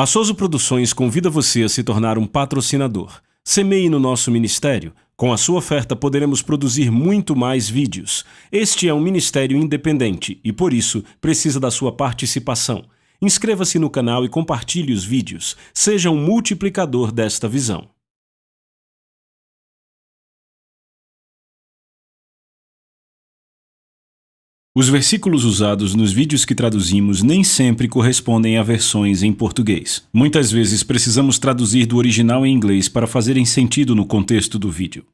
A Soso Produções convida você a se tornar um patrocinador. Semeie no nosso ministério. Com a sua oferta poderemos produzir muito mais vídeos. Este é um ministério independente e, por isso, precisa da sua participação. Inscreva-se no canal e compartilhe os vídeos. Seja um multiplicador desta visão. Os versículos usados nos vídeos que traduzimos nem sempre correspondem a versões em português. Muitas vezes precisamos traduzir do original em inglês para fazerem sentido no contexto do vídeo.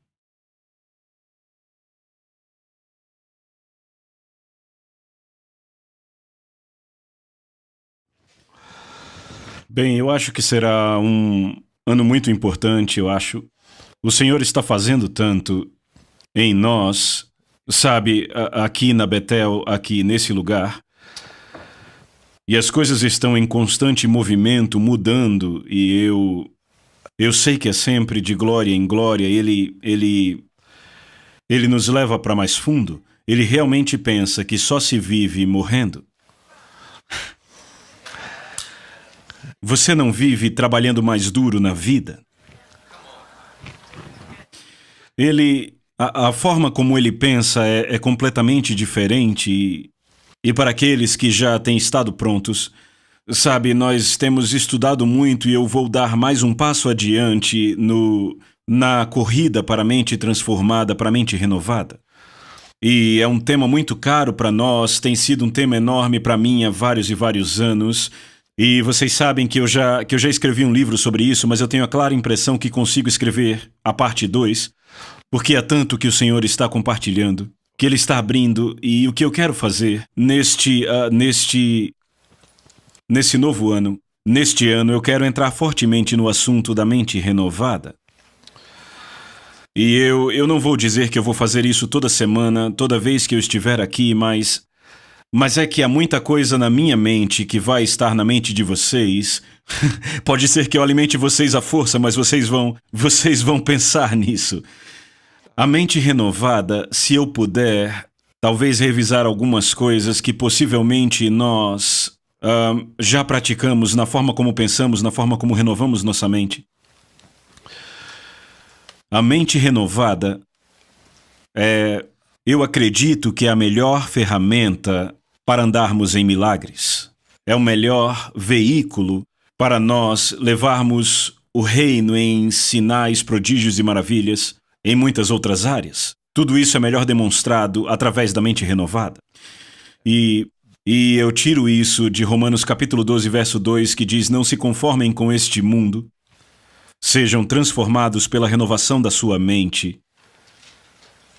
Bem, eu acho que será um ano muito importante, eu acho. O Senhor está fazendo tanto em nós. Sabe, aqui na Betel, aqui nesse lugar, e as coisas estão em constante movimento, mudando, e eu sei que é sempre de glória em glória. Ele nos leva para mais fundo. Ele realmente pensa que só se vive morrendo. Você não vive trabalhando mais duro na vida. A forma como ele pensa é completamente diferente e para aqueles que já têm estado prontos, sabe, nós temos estudado muito e eu vou dar mais um passo adiante na corrida para a mente transformada, para a mente renovada. E é um tema muito caro para nós, tem sido um tema enorme para mim há vários e vários anos. E vocês sabem que eu já escrevi um livro sobre isso, mas eu tenho a clara impressão que consigo escrever a parte 2. Porque há tanto que o Senhor está compartilhando, que Ele está abrindo, e o que eu quero fazer neste novo ano, neste ano, eu quero entrar fortemente no assunto da mente renovada. E eu não vou dizer que eu vou fazer isso toda semana, toda vez que eu estiver aqui, mas é que há muita coisa na minha mente que vai estar na mente de vocês. Pode ser que eu alimente vocês à força, mas vocês vão pensar nisso. A mente renovada, se eu puder, talvez revisar algumas coisas que possivelmente nós já praticamos na forma como pensamos, na forma como renovamos nossa mente. A mente renovada eu acredito que é a melhor ferramenta para andarmos em milagres. É o melhor veículo para nós levarmos o reino em sinais, prodígios e maravilhas em muitas outras áreas. Tudo isso é melhor demonstrado através da mente renovada. E eu tiro isso de Romanos capítulo 12, verso 2, que diz: não se conformem com este mundo, sejam transformados pela renovação da sua mente,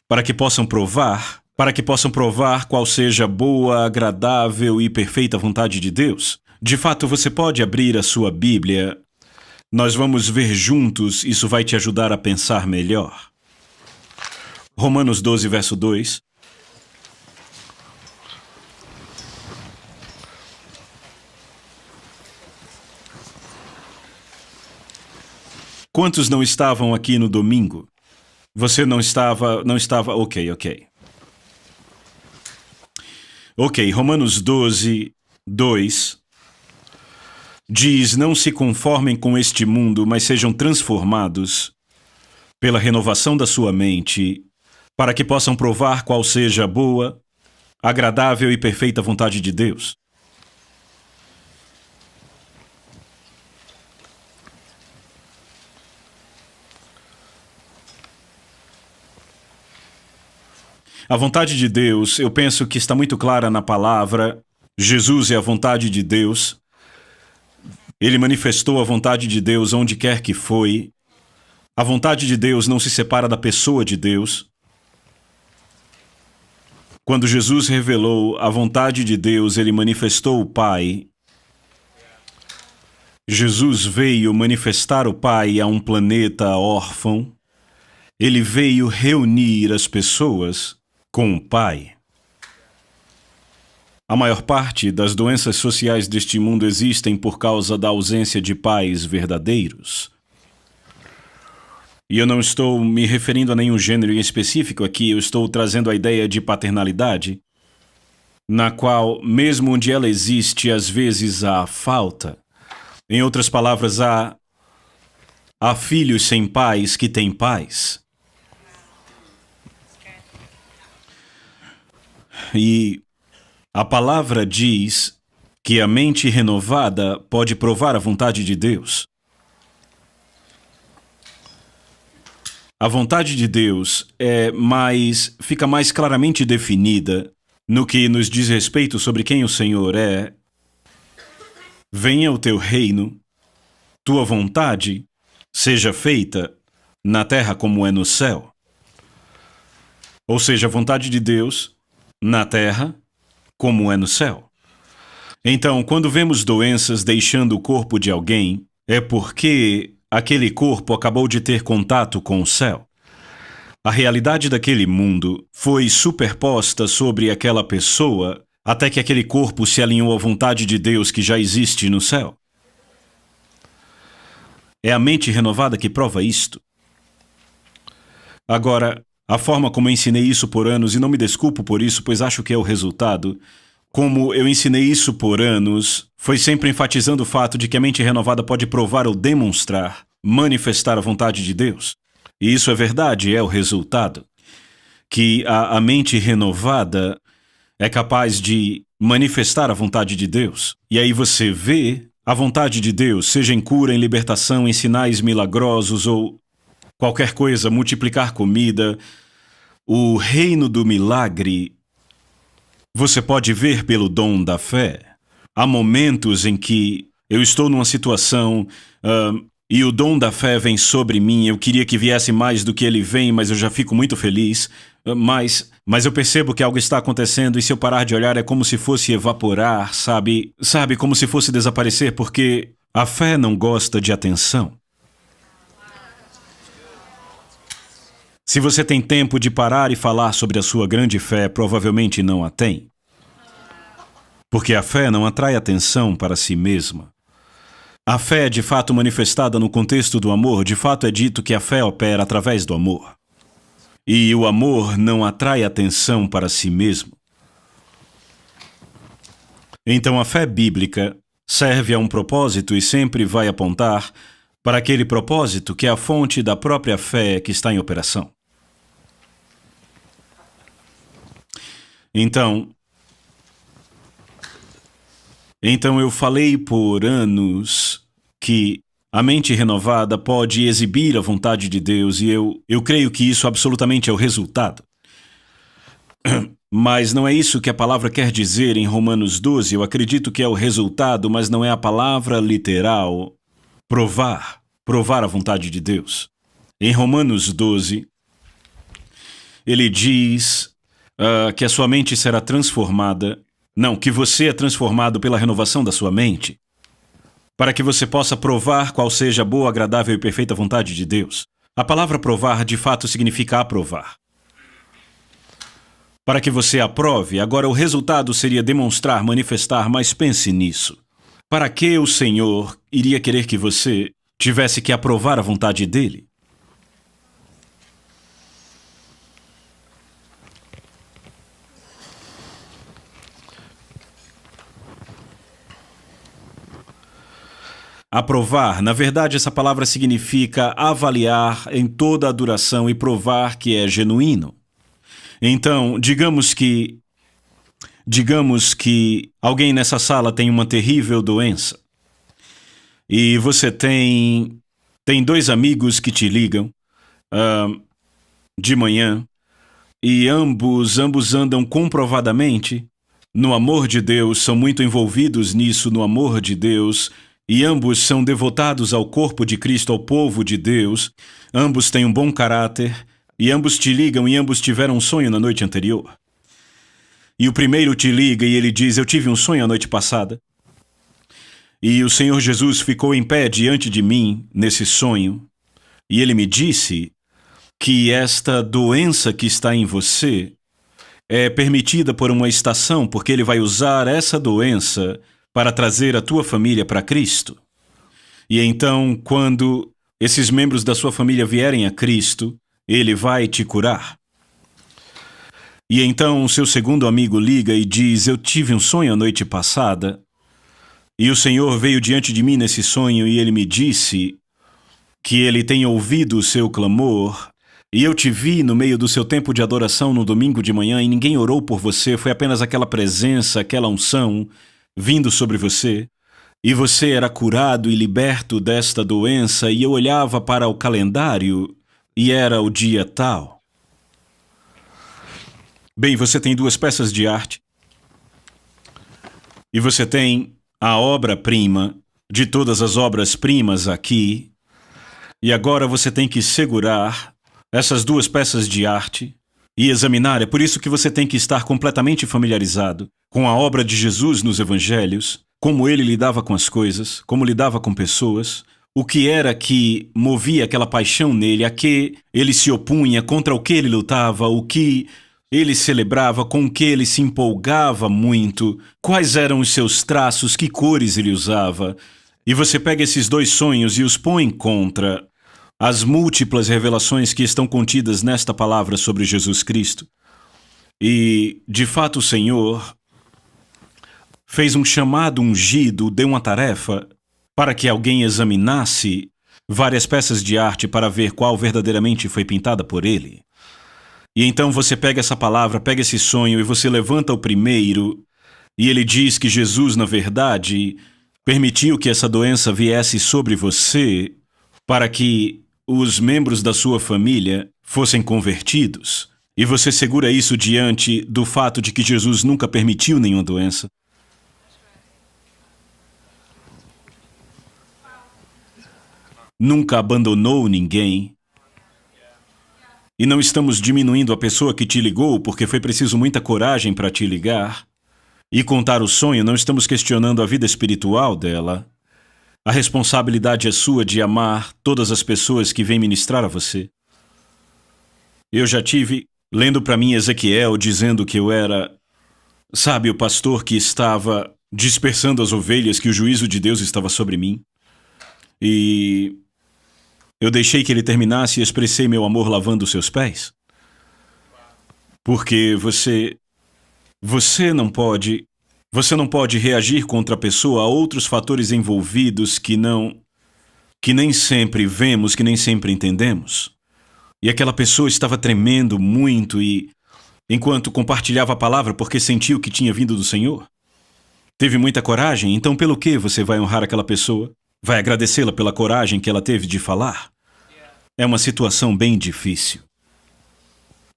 para que possam provar qual seja a boa, agradável e perfeita vontade de Deus. De fato, você pode abrir a sua Bíblia. Nós vamos ver juntos, isso vai te ajudar a pensar melhor. Romanos 12, verso 2. Quantos não estavam aqui no domingo? Você não estava, ok. Ok, Romanos 12, 2 diz: não se conformem com este mundo, mas sejam transformados pela renovação da sua mente, para que possam provar qual seja a boa, agradável e perfeita vontade de Deus. A vontade de Deus, eu penso que está muito clara na palavra. Jesus é a vontade de Deus. Ele manifestou a vontade de Deus onde quer que foi. A vontade de Deus não se separa da pessoa de Deus. Quando Jesus revelou a vontade de Deus, ele manifestou o Pai. Jesus veio manifestar o Pai a um planeta órfão. Ele veio reunir as pessoas com o Pai. A maior parte das doenças sociais deste mundo existem por causa da ausência de pais verdadeiros. E eu não estou me referindo a nenhum gênero em específico aqui, eu estou trazendo a ideia de paternalidade, na qual, mesmo onde ela existe, às vezes há falta. Em outras palavras, há filhos sem pais que têm pais. E a palavra diz que a mente renovada pode provar a vontade de Deus. A vontade de Deus fica mais claramente definida no que nos diz respeito sobre quem o Senhor é. Venha o teu reino, tua vontade seja feita na terra como é no céu. Ou seja, a vontade de Deus na terra como é no céu. Então, quando vemos doenças deixando o corpo de alguém, é porque aquele corpo acabou de ter contato com o céu. A realidade daquele mundo foi superposta sobre aquela pessoa até que aquele corpo se alinhou à vontade de Deus que já existe no céu. É a mente renovada que prova isto. Agora, a forma como eu ensinei isso por anos, e não me desculpo por isso, pois acho que é o resultado, como eu ensinei isso por anos, foi sempre enfatizando o fato de que a mente renovada pode provar ou demonstrar, manifestar a vontade de Deus. E isso é verdade, é o resultado. Que a mente renovada é capaz de manifestar a vontade de Deus. E aí você vê a vontade de Deus, seja em cura, em libertação, em sinais milagrosos ou qualquer coisa, multiplicar comida. O reino do milagre você pode ver pelo dom da fé. Há momentos em que eu estou numa situação e o dom da fé vem sobre mim. Eu queria que viesse mais do que ele vem, mas eu já fico muito feliz. Mas eu percebo que algo está acontecendo e se eu parar de olhar é como se fosse evaporar, sabe? Sabe, como se fosse desaparecer, porque a fé não gosta de atenção. Se você tem tempo de parar e falar sobre a sua grande fé, provavelmente não a tem. Porque a fé não atrai atenção para si mesma. A fé é de fato manifestada no contexto do amor. De fato é dito que a fé opera através do amor. E o amor não atrai atenção para si mesmo. Então a fé bíblica serve a um propósito e sempre vai apontar para aquele propósito que é a fonte da própria fé que está em operação. Então eu falei por anos que a mente renovada pode exibir a vontade de Deus e eu creio que isso absolutamente é o resultado. Mas não é isso que a palavra quer dizer em Romanos 12. Eu acredito que é o resultado, mas não é a palavra literal. Provar a vontade de Deus. Em Romanos 12, ele diz que a sua mente será transformada. Não, que você é transformado pela renovação da sua mente, para que você possa provar qual seja a boa, agradável e perfeita vontade de Deus. A palavra provar, de fato, significa aprovar. Para que você aprove, agora o resultado seria demonstrar, manifestar, mas pense nisso. Para que o Senhor iria querer que você tivesse que aprovar a vontade dele? Aprovar, na verdade, essa palavra significa avaliar em toda a duração e provar que é genuíno. Então, digamos que alguém nessa sala tem uma terrível doença e você tem dois amigos que te ligam de manhã e ambos andam comprovadamente no amor de Deus, são muito envolvidos nisso, no amor de Deus. E ambos são devotados ao corpo de Cristo, ao povo de Deus. Ambos têm um bom caráter. E ambos te ligam e ambos tiveram um sonho na noite anterior. E o primeiro te liga e ele diz, eu tive um sonho a noite passada. E o Senhor Jesus ficou em pé diante de mim nesse sonho. E ele me disse que esta doença que está em você é permitida por uma estação, porque ele vai usar essa doença para trazer a tua família para Cristo. E então, quando esses membros da sua família vierem a Cristo, ele vai te curar. E então o seu segundo amigo liga e diz, eu tive um sonho a noite passada, E o Senhor veio diante de mim nesse sonho e ele me disse que ele tem ouvido o seu clamor. E eu te vi no meio do seu tempo de adoração no domingo de manhã e ninguém orou por você, foi apenas aquela presença, aquela unção vindo sobre você. E você era curado e liberto desta doença e eu olhava para o calendário e era o dia tal. Bem, você tem 2 peças de arte e você tem a obra-prima de todas as obras-primas aqui. E agora você tem que segurar essas 2 peças de arte e examinar. É por isso que você tem que estar completamente familiarizado com a obra de Jesus nos evangelhos, como ele lidava com as coisas, como lidava com pessoas, o que era que movia aquela paixão nele, a que ele se opunha, contra o que ele lutava, o que ele celebrava, com o que ele se empolgava muito, quais eram os seus traços, que cores ele usava. E você pega esses 2 sonhos e os põe contra as múltiplas revelações que estão contidas nesta palavra sobre Jesus Cristo. E, de fato, o Senhor fez um chamado ungido, deu uma tarefa para que alguém examinasse várias peças de arte para ver qual verdadeiramente foi pintada por ele. E então você pega essa palavra, pega esse sonho e você levanta o primeiro e ele diz que Jesus, na verdade, permitiu que essa doença viesse sobre você para que os membros da sua família fossem convertidos. E você segura isso diante do fato de que Jesus nunca permitiu nenhuma doença. Nunca abandonou ninguém. E não estamos diminuindo a pessoa que te ligou, porque foi preciso muita coragem para te ligar e contar o sonho. Não estamos questionando a vida espiritual dela. A responsabilidade é sua de amar todas as pessoas que vêm ministrar a você. Eu já tive lendo para mim Ezequiel dizendo que eu era, sabe, o pastor que estava dispersando as ovelhas, que o juízo de Deus estava sobre mim. E eu deixei que ele terminasse e expressei meu amor lavando os seus pés. Porque você não pode reagir contra a pessoa a outros fatores envolvidos que nem sempre vemos, que nem sempre entendemos. E aquela pessoa estava tremendo muito e enquanto compartilhava a palavra porque sentiu que tinha vindo do Senhor. Teve muita coragem, então pelo que você vai honrar aquela pessoa? Vai agradecê-la pela coragem que ela teve de falar? É uma situação bem difícil.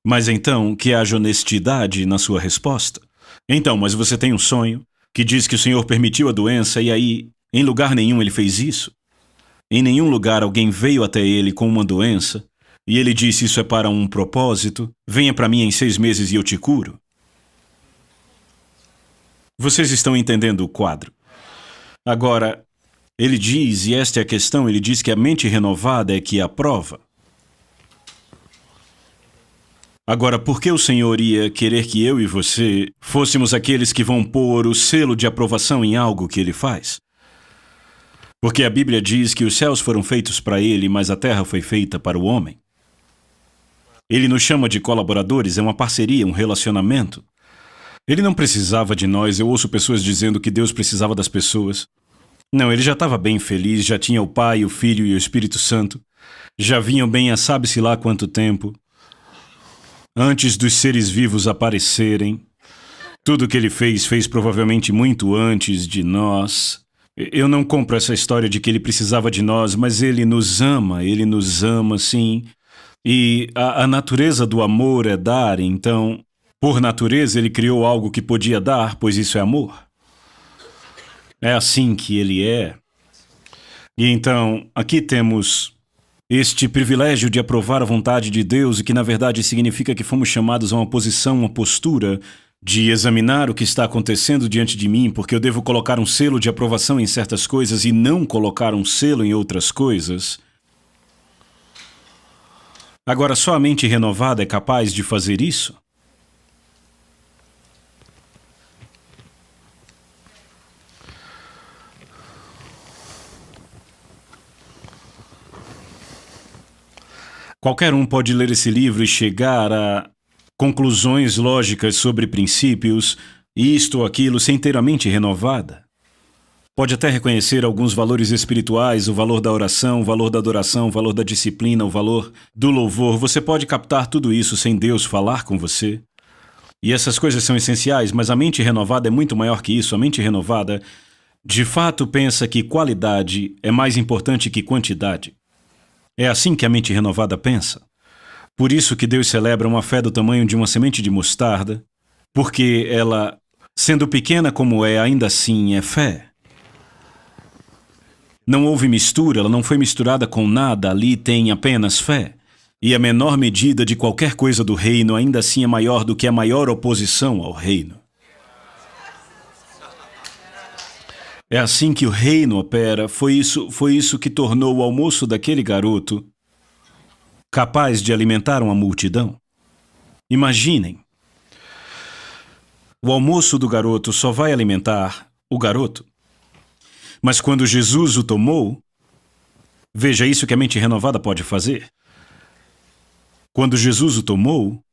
Mas então, que haja honestidade na sua resposta. Então, mas você tem um sonho que diz que o Senhor permitiu a doença e aí, em lugar nenhum ele fez isso? Em nenhum lugar alguém veio até ele com uma doença e ele disse isso é para um propósito, venha para mim em 6 meses e eu te curo? Vocês estão entendendo o quadro? Agora, ele diz, e esta é a questão, ele diz que a mente renovada é que aprova. Agora, por que o Senhor ia querer que eu e você fôssemos aqueles que vão pôr o selo de aprovação em algo que ele faz? Porque a Bíblia diz que os céus foram feitos para ele, mas a terra foi feita para o homem. Ele nos chama de colaboradores, é uma parceria, um relacionamento. Ele não precisava de nós, eu ouço pessoas dizendo que Deus precisava das pessoas. Não, ele já estava bem feliz, já tinha o Pai, o Filho e o Espírito Santo. Já vinham bem há sabe-se lá quanto tempo. Antes dos seres vivos aparecerem. Tudo que ele fez provavelmente muito antes de nós. Eu não compro essa história de que ele precisava de nós, mas ele nos ama sim. E a natureza do amor é dar, então, por natureza ele criou algo que podia dar, pois isso é amor. É assim que ele é. E então, aqui temos este privilégio de aprovar a vontade de Deus, e que na verdade significa que fomos chamados a uma posição, uma postura de examinar o que está acontecendo diante de mim, porque eu devo colocar um selo de aprovação em certas coisas e não colocar um selo em outras coisas. Agora, só a mente renovada é capaz de fazer isso? Qualquer um pode ler esse livro e chegar a conclusões lógicas sobre princípios, isto ou aquilo, sem ter a mente renovada. Pode até reconhecer alguns valores espirituais, o valor da oração, o valor da adoração, o valor da disciplina, o valor do louvor. Você pode captar tudo isso sem Deus falar com você. E essas coisas são essenciais, mas a mente renovada é muito maior que isso. A mente renovada, de fato, pensa que qualidade é mais importante que quantidade. É assim que a mente renovada pensa. Por isso que Deus celebra uma fé do tamanho de uma semente de mostarda, porque ela, sendo pequena como é, ainda assim é fé. Não houve mistura, ela não foi misturada com nada, ali tem apenas fé. E a menor medida de qualquer coisa do reino ainda assim é maior do que a maior oposição ao reino. É assim que o reino opera. Foi isso que tornou o almoço daquele garoto capaz de alimentar uma multidão. Imaginem, o almoço do garoto só vai alimentar o garoto. Mas quando Jesus o tomou, veja isso que a mente renovada pode fazer. Quando Jesus o tomou,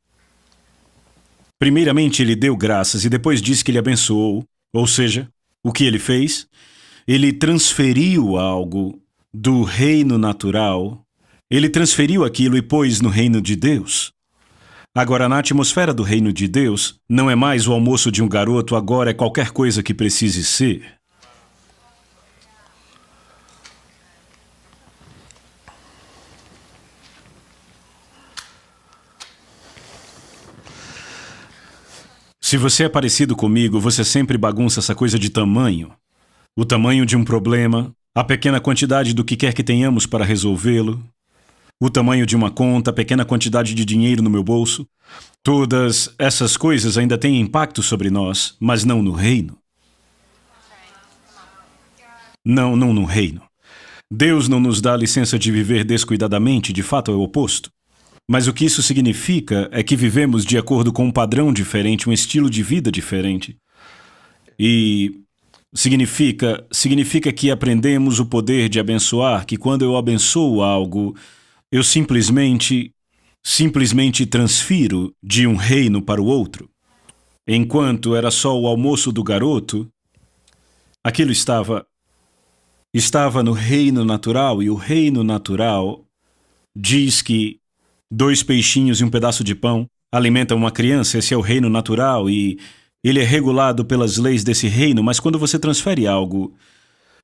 primeiramente ele deu graças e depois disse que ele abençoou. Ou seja, o que ele fez? Ele transferiu algo do reino natural, ele transferiu aquilo e pôs no reino de Deus. Agora, na atmosfera do reino de Deus, não é mais o almoço de um garoto, agora é qualquer coisa que precise ser. Se você é parecido comigo, você sempre bagunça essa coisa de tamanho. O tamanho de um problema, a pequena quantidade do que quer que tenhamos para resolvê-lo, o tamanho de uma conta, a pequena quantidade de dinheiro no meu bolso. Todas essas coisas ainda têm impacto sobre nós, mas não no reino. Não no reino. Deus não nos dá a licença de viver descuidadamente, de fato é o oposto. Mas o que isso significa é que vivemos de acordo com um padrão diferente, um estilo de vida diferente. E significa que aprendemos o poder de abençoar, que quando eu abençoo algo, eu simplesmente transfiro de um reino para o outro. Enquanto era só o almoço do garoto, aquilo estava no reino natural, e o reino natural diz que 2 peixinhos e um pedaço de pão alimentam uma criança. Esse é o reino natural e ele é regulado pelas leis desse reino, mas quando você transfere algo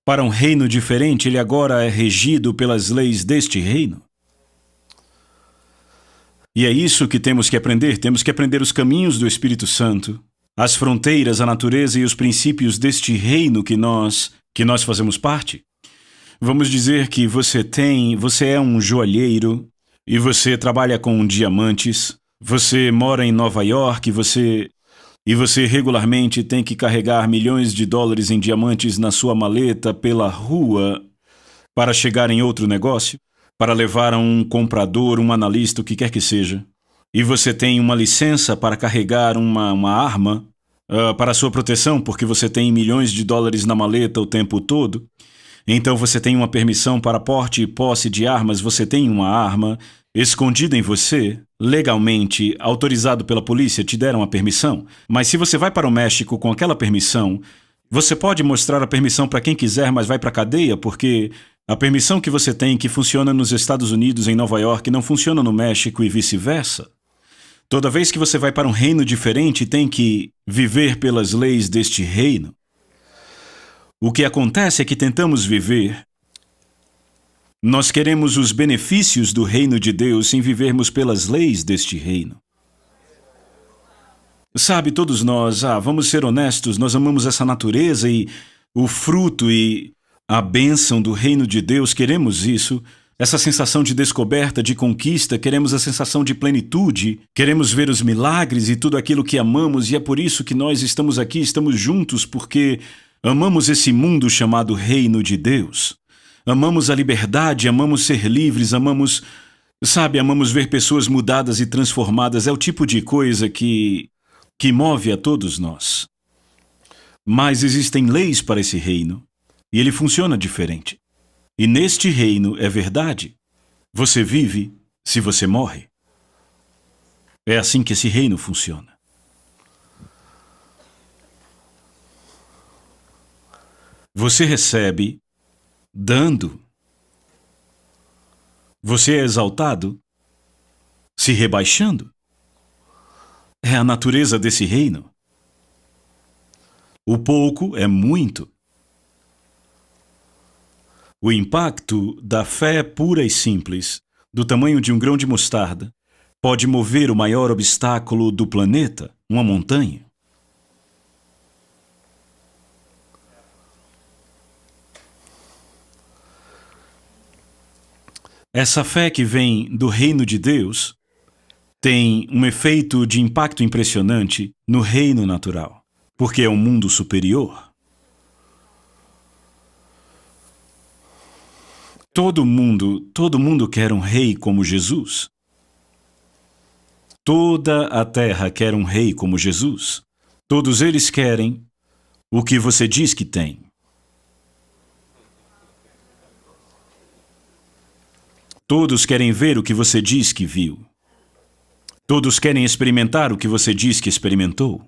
para um reino diferente, ele agora é regido pelas leis deste reino. E é isso que temos que aprender os caminhos do Espírito Santo, as fronteiras, a natureza e os princípios deste reino que nós fazemos parte. Vamos dizer que você é um joalheiro, e você trabalha com diamantes, você mora em Nova York e você regularmente tem que carregar milhões de dólares em diamantes na sua maleta pela rua para chegar em outro negócio, para levar a um comprador, um analista, o que quer que seja. E você tem uma licença para carregar uma arma para sua proteção, porque você tem milhões de dólares na maleta o tempo todo. Então você tem uma permissão para porte e posse de armas, você tem uma arma escondida em você, legalmente, autorizado pela polícia, te deram a permissão. Mas se você vai para o México com aquela permissão, você pode mostrar a permissão para quem quiser, mas vai para a cadeia, porque a permissão que você tem, que funciona nos Estados Unidos, em Nova York, não funciona no México e vice-versa. Toda vez que você vai para um reino diferente, tem que viver pelas leis deste reino. O que acontece é que tentamos viver. Nós queremos os benefícios do reino de Deus sem vivermos pelas leis deste reino. Sabe, todos nós, vamos ser honestos, nós amamos essa natureza e o fruto e a bênção do reino de Deus, queremos isso, essa sensação de descoberta, de conquista, queremos a sensação de plenitude, queremos ver os milagres e tudo aquilo que amamos, e é por isso que nós estamos aqui, estamos juntos, porque amamos esse mundo chamado Reino de Deus. Amamos a liberdade, amamos ser livres, amamos ver pessoas mudadas e transformadas. É o tipo de coisa que move a todos nós. Mas existem leis para esse reino, e ele funciona diferente. E neste reino é verdade. Você vive se você morre. É assim que esse reino funciona. Você recebe dando. Você é exaltado se rebaixando. É a natureza desse reino. O pouco é muito. O impacto da fé pura e simples, do tamanho de um grão de mostarda, pode mover o maior obstáculo do planeta, uma montanha. Essa fé que vem do reino de Deus tem um efeito de impacto impressionante no reino natural, porque é um mundo superior. Todo mundo quer um rei como Jesus. Toda a terra quer um rei como Jesus. Todos eles querem o que você diz que tem. Todos querem ver o que você diz que viu. Todos querem experimentar o que você diz que experimentou.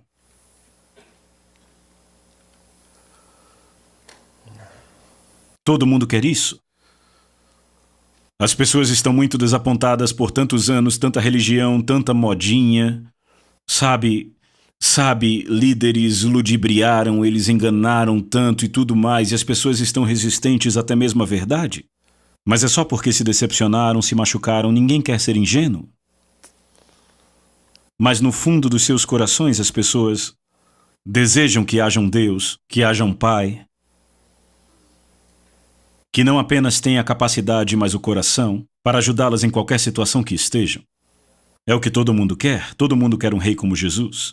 Todo mundo quer isso. As pessoas estão muito desapontadas por tantos anos, tanta religião, tanta modinha. Sabe, líderes ludibriaram, eles enganaram tanto e tudo mais, e as pessoas estão resistentes até mesmo à verdade. Mas é só porque se decepcionaram, se machucaram, ninguém quer ser ingênuo. Mas no fundo dos seus corações as pessoas desejam que haja um Deus, que haja um Pai, que não apenas tenha a capacidade, mas o coração, para ajudá-las em qualquer situação que estejam. É o que todo mundo quer um rei como Jesus.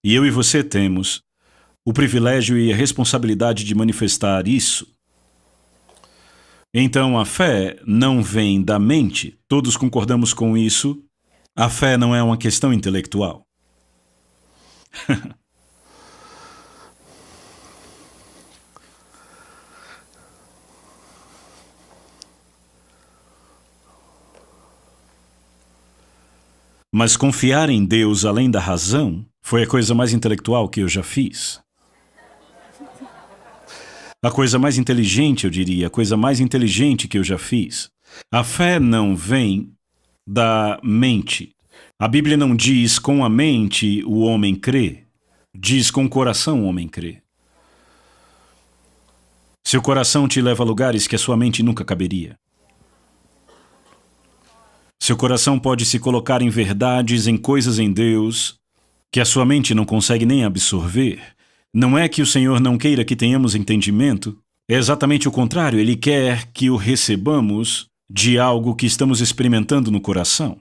E eu e você temos o privilégio e a responsabilidade de manifestar isso. Então a fé não vem da mente, todos concordamos com isso. A fé não é uma questão intelectual. Mas confiar em Deus além da razão foi a coisa mais intelectual que eu já fiz. A coisa mais inteligente, eu diria, a coisa mais inteligente que eu já fiz. A fé não vem da mente. A Bíblia não diz com a mente o homem crê. Diz com o coração o homem crê. Seu coração te leva a lugares que a sua mente nunca caberia. Seu coração pode se colocar em verdades, em coisas em Deus, que a sua mente não consegue nem absorver. Não é que o Senhor não queira que tenhamos entendimento. É exatamente o contrário. Ele quer que o recebamos de algo que estamos experimentando no coração.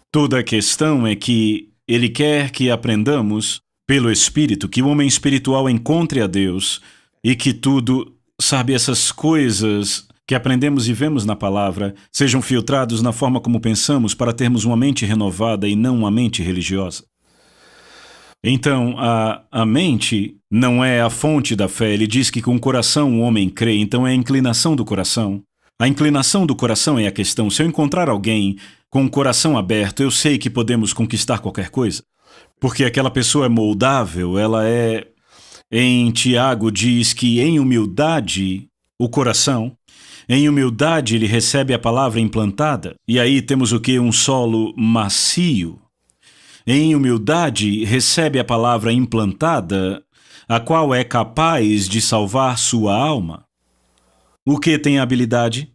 Toda a questão é que Ele quer que aprendamos pelo Espírito, que o homem espiritual encontre a Deus e que tudo, essas coisas que aprendemos e vemos na palavra, sejam filtrados na forma como pensamos para termos uma mente renovada e não uma mente religiosa. Então, a mente não é a fonte da fé. Ele diz que com o coração o homem crê, então é a inclinação do coração. A inclinação do coração é a questão. Se eu encontrar alguém com o coração aberto, eu sei que podemos conquistar qualquer coisa. Porque aquela pessoa é moldável, ela é... Em Tiago diz que em humildade, o coração... Em humildade ele recebe a palavra implantada. E aí temos o quê? Um solo macio. Em humildade recebe a palavra implantada, a qual é capaz de salvar sua alma. O que tem habilidade?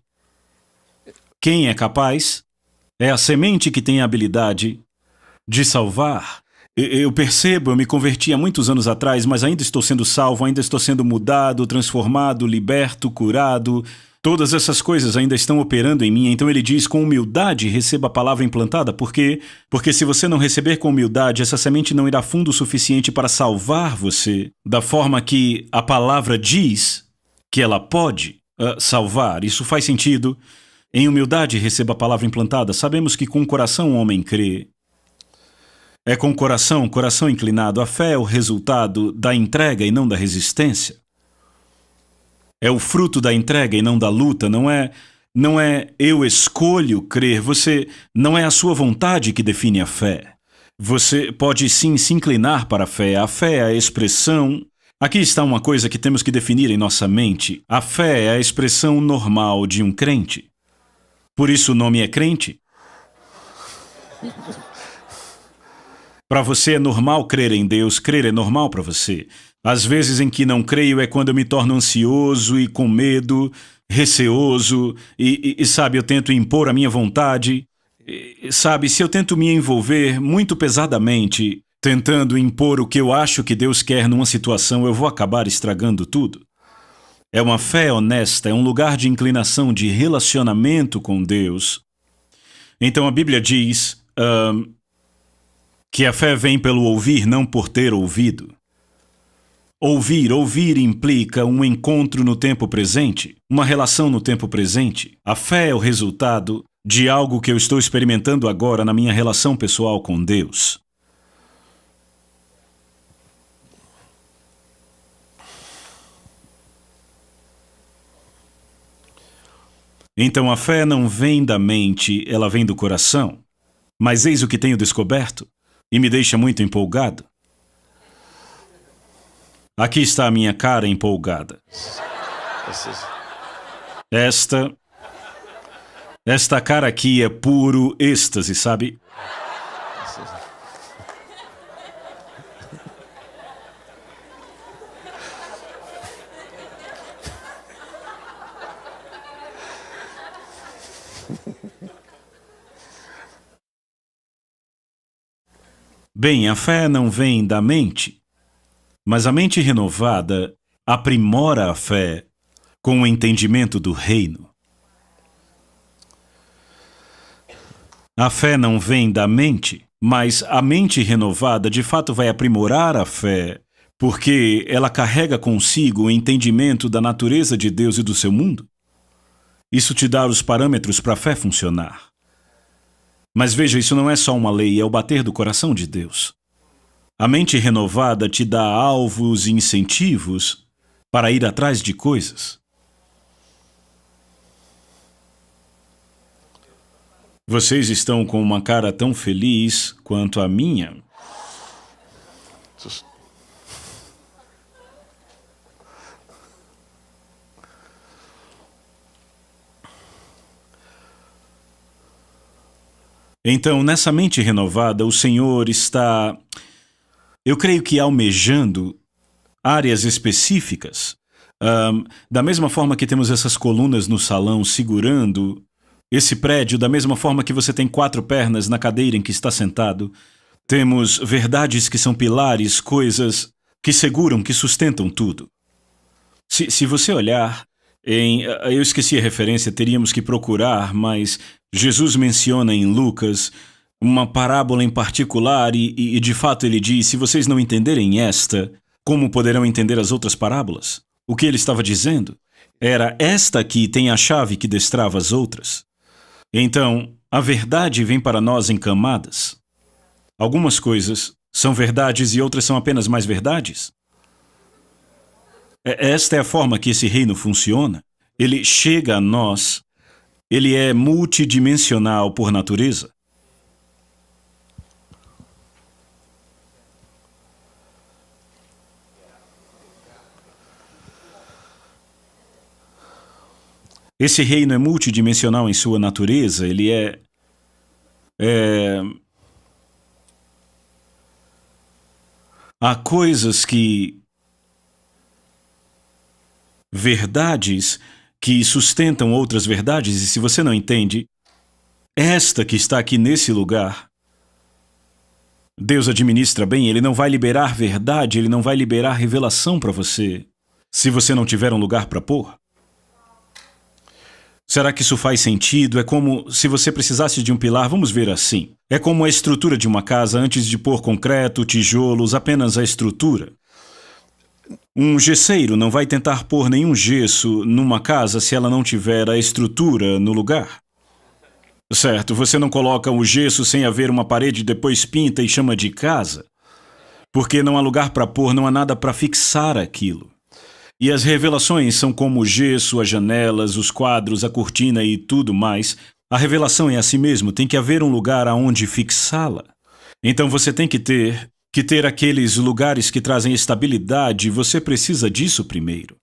Quem é capaz? É a semente que tem a habilidade de salvar. Eu percebo, eu me converti há muitos anos atrás, mas ainda estou sendo salvo, ainda estou sendo mudado, transformado, liberto, curado. Todas essas coisas ainda estão operando em mim, então ele diz, com humildade receba a palavra implantada. Por quê? Porque se você não receber com humildade, essa semente não irá fundo o suficiente para salvar você da forma que a palavra diz que ela pode salvar. Isso faz sentido? Em humildade receba a palavra implantada. Sabemos que com o coração o homem crê. É com o coração inclinado. A fé é o resultado da entrega e não da resistência. É o fruto da entrega e não da luta. Não é eu escolho crer. Não é a sua vontade que define a fé. Você pode sim se inclinar para a fé. A fé é a expressão Aqui está uma coisa que temos que definir em nossa mente. A fé é a expressão normal de um crente. Por isso o nome é crente. Para você é normal crer em Deus, crer é normal para você. Às vezes em que não creio é quando eu me torno ansioso e com medo, receoso, sabe, eu tento impor a minha vontade. Sabe, se eu tento me envolver muito pesadamente, tentando impor o que eu acho que Deus quer numa situação, eu vou acabar estragando tudo. É uma fé honesta, é um lugar de inclinação, de relacionamento com Deus. Então a Bíblia diz que a fé vem pelo ouvir, não por ter ouvido. Ouvir implica um encontro no tempo presente, uma relação no tempo presente. A fé é o resultado de algo que eu estou experimentando agora na minha relação pessoal com Deus. Então a fé não vem da mente, ela vem do coração. Mas eis o que tenho descoberto, e me deixa muito empolgado. Aqui está a minha cara empolgada. Esta cara aqui é puro êxtase, sabe? Bem, a fé não vem da mente, mas a mente renovada aprimora a fé com o entendimento do reino. A fé não vem da mente, mas a mente renovada de fato vai aprimorar a fé, porque ela carrega consigo o entendimento da natureza de Deus e do seu mundo. Isso te dá os parâmetros para a fé funcionar. Mas veja, isso não é só uma lei, é o bater do coração de Deus. A mente renovada te dá alvos e incentivos para ir atrás de coisas. Vocês estão com uma cara tão feliz quanto a minha. Então, nessa mente renovada, o Senhor está, eu creio que almejando áreas específicas. Da mesma forma que temos essas colunas no salão segurando esse prédio, da mesma forma que você tem 4 pernas na cadeira em que está sentado, temos verdades que são pilares, coisas que seguram, que sustentam tudo. Se você olhar, eu esqueci a referência, teríamos que procurar, mas Jesus menciona em Lucas uma parábola em particular e de fato ele diz, se vocês não entenderem esta, como poderão entender as outras parábolas? O que ele estava dizendo era, esta aqui tem a chave que destrava as outras. Então, a verdade vem para nós em camadas. Algumas coisas são verdades e outras são apenas mais verdades. Esta é a forma que esse reino funciona. Ele chega a nós, ele é multidimensional por natureza. Esse reino é multidimensional em sua natureza, ele há coisas que... verdades que sustentam outras verdades, e se você não entende, esta que está aqui nesse lugar, Deus administra bem, Ele não vai liberar verdade, Ele não vai liberar revelação para você, se você não tiver um lugar para pôr. Será que isso faz sentido? É como se você precisasse de um pilar, vamos ver assim. É como a estrutura de uma casa antes de pôr concreto, tijolos, apenas a estrutura. Um gesseiro não vai tentar pôr nenhum gesso numa casa se ela não tiver a estrutura no lugar. Certo, você não coloca o gesso sem haver uma parede e depois pinta e chama de casa. Porque não há lugar para pôr, não há nada para fixar aquilo. E as revelações são como o gesso, as janelas, os quadros, a cortina e tudo mais. A revelação é assim mesmo, tem que haver um lugar aonde fixá-la. Então você tem que ter que ter aqueles lugares que trazem estabilidade, você precisa disso primeiro.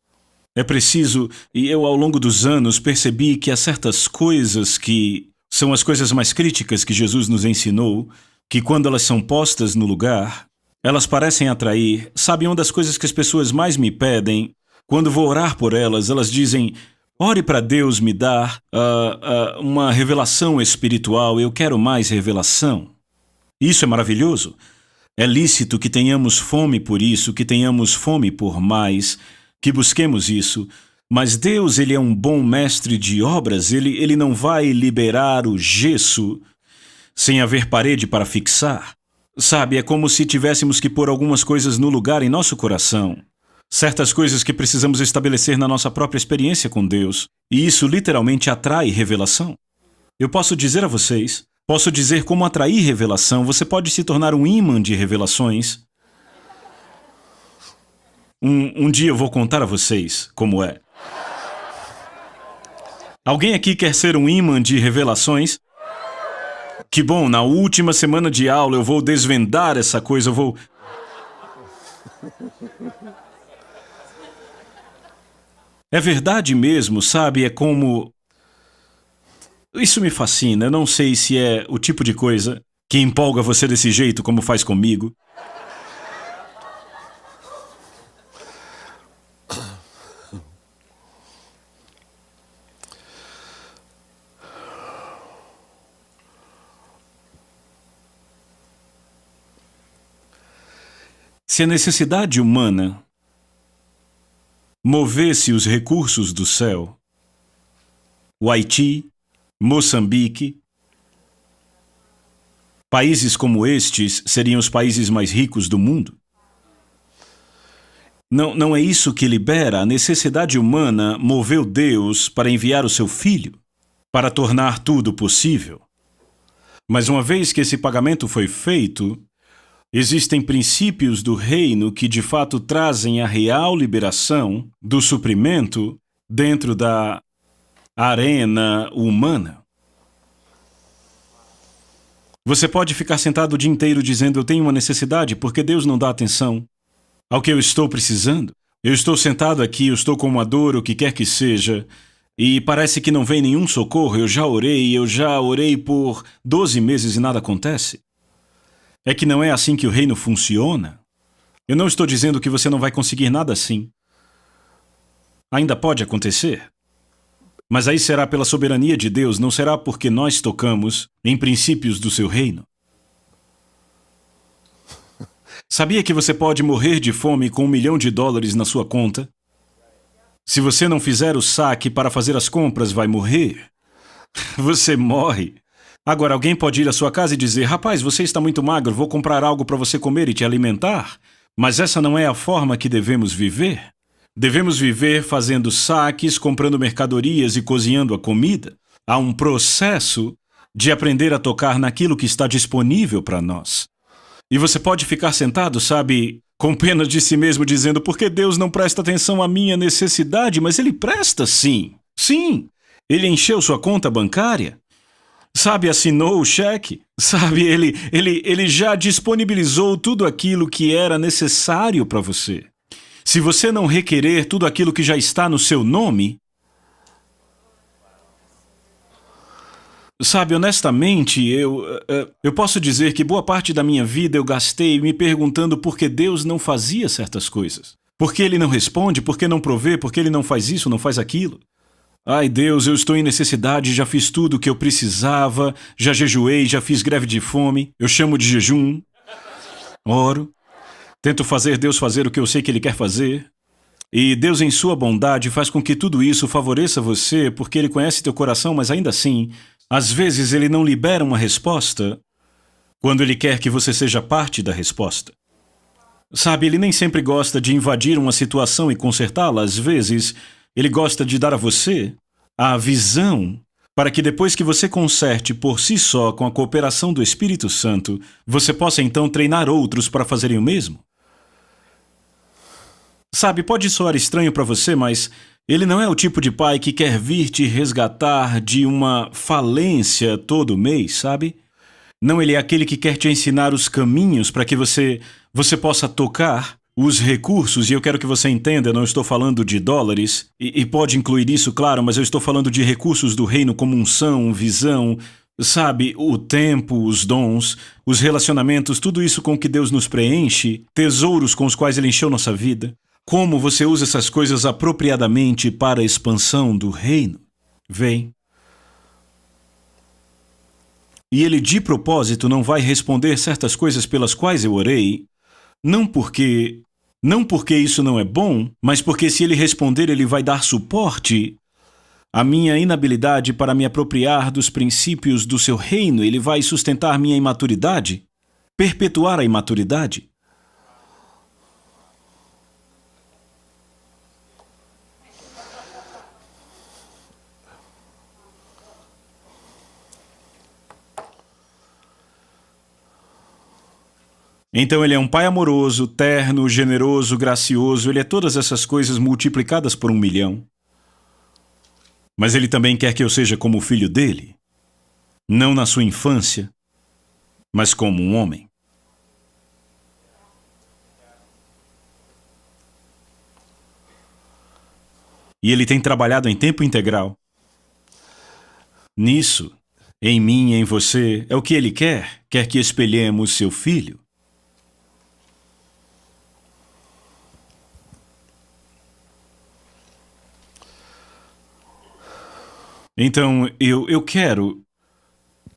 É preciso, e eu ao longo dos anos percebi que há certas coisas que são as coisas mais críticas que Jesus nos ensinou, que quando elas são postas no lugar, elas parecem atrair. Sabe, uma das coisas que as pessoas mais me pedem, quando vou orar por elas, elas dizem: ore para Deus me dar uma revelação espiritual, eu quero mais revelação. Isso é maravilhoso. É lícito que tenhamos fome por isso, que tenhamos fome por mais, que busquemos isso. Mas Deus, Ele é um bom mestre de obras, Ele não vai liberar o gesso sem haver parede para fixar. Sabe, é como se tivéssemos que pôr algumas coisas no lugar em nosso coração. Certas coisas que precisamos estabelecer na nossa própria experiência com Deus. E isso literalmente atrai revelação. Eu posso dizer a vocês, posso dizer como atrair revelação. Você pode se tornar um imã de revelações. Um dia eu vou contar a vocês como é. Alguém aqui quer ser um imã de revelações? Que bom, na última semana de aula eu vou desvendar essa coisa, eu vou... É verdade mesmo, sabe? É como... Isso me fascina. Eu não sei se é o tipo de coisa que empolga você desse jeito como faz comigo. Se a necessidade humana movesse os recursos do céu, o Haiti, Moçambique, países como estes seriam os países mais ricos do mundo. Não é isso que libera. A necessidade humana moveu Deus para enviar o seu Filho, para tornar tudo possível. Mas uma vez que esse pagamento foi feito, existem princípios do reino que de fato trazem a real liberação do suprimento dentro da arena humana. Você pode ficar sentado o dia inteiro dizendo: eu tenho uma necessidade, porque Deus não dá atenção ao que eu estou precisando. Eu estou sentado aqui, eu estou com uma dor, o que quer que seja, e parece que não vem nenhum socorro. Eu já orei por 12 meses e nada acontece. É que não é assim que o reino funciona. Eu não estou dizendo que você não vai conseguir nada assim. Ainda pode acontecer. Mas aí será pela soberania de Deus, não será porque nós tocamos em princípios do seu reino. Sabia que você pode morrer de fome com $1 milhão na sua conta? Se você não fizer o saque para fazer as compras, vai morrer. Você morre. Agora, alguém pode ir à sua casa e dizer: rapaz, você está muito magro, vou comprar algo para você comer e te alimentar. Mas essa não é a forma que devemos viver. Devemos viver fazendo saques, comprando mercadorias e cozinhando a comida. Há um processo de aprender a tocar naquilo que está disponível para nós. E você pode ficar sentado, sabe, com pena de si mesmo, dizendo: por que Deus não presta atenção à minha necessidade? Mas Ele presta sim. Sim, Ele encheu sua conta bancária. Sabe, assinou o cheque. Sabe, ele já disponibilizou tudo aquilo que era necessário para você. Se você não requerer tudo aquilo que já está no seu nome... Sabe, honestamente, eu posso dizer que boa parte da minha vida eu gastei me perguntando por que Deus não fazia certas coisas. Por que Ele não responde, por que não provê, por que Ele não faz isso, não faz aquilo. Ai Deus, eu estou em necessidade, já fiz tudo o que eu precisava, já jejuei, já fiz greve de fome, eu chamo de jejum, oro, tento fazer Deus fazer o que eu sei que Ele quer fazer. E Deus, em sua bondade, faz com que tudo isso favoreça você, porque Ele conhece teu coração, mas ainda assim, às vezes Ele não libera uma resposta quando Ele quer que você seja parte da resposta. Sabe, Ele nem sempre gosta de invadir uma situação e consertá-la. Às vezes, Ele gosta de dar a você a visão para que depois que você conserte por si só com a cooperação do Espírito Santo, você possa então treinar outros para fazerem o mesmo. Sabe, pode soar estranho para você, mas Ele não é o tipo de pai que quer vir te resgatar de uma falência todo mês, sabe? Não, ele é aquele que quer te ensinar os caminhos para que você possa tocar os recursos, e eu quero que você entenda, eu não estou falando de dólares, e pode incluir isso, claro, mas eu estou falando de recursos do reino como unção, visão, sabe, o tempo, os dons, os relacionamentos, tudo isso com que Deus nos preenche, tesouros com os quais Ele encheu nossa vida. Como você usa essas coisas apropriadamente para a expansão do reino? Vem. E Ele de propósito não vai responder certas coisas pelas quais eu orei, não porque isso não é bom, mas porque se Ele responder, Ele vai dar suporte à minha inabilidade para me apropriar dos princípios do seu reino. Ele vai sustentar minha imaturidade, perpetuar a imaturidade. Então ele é um pai amoroso, terno, generoso, gracioso, ele é todas essas coisas multiplicadas por 1.000.000. Mas ele também quer que eu seja como o filho dele, não na sua infância, mas como um homem. E ele tem trabalhado em tempo integral. Nisso, em mim e em você, é o que ele quer que espelhemos seu filho. Então,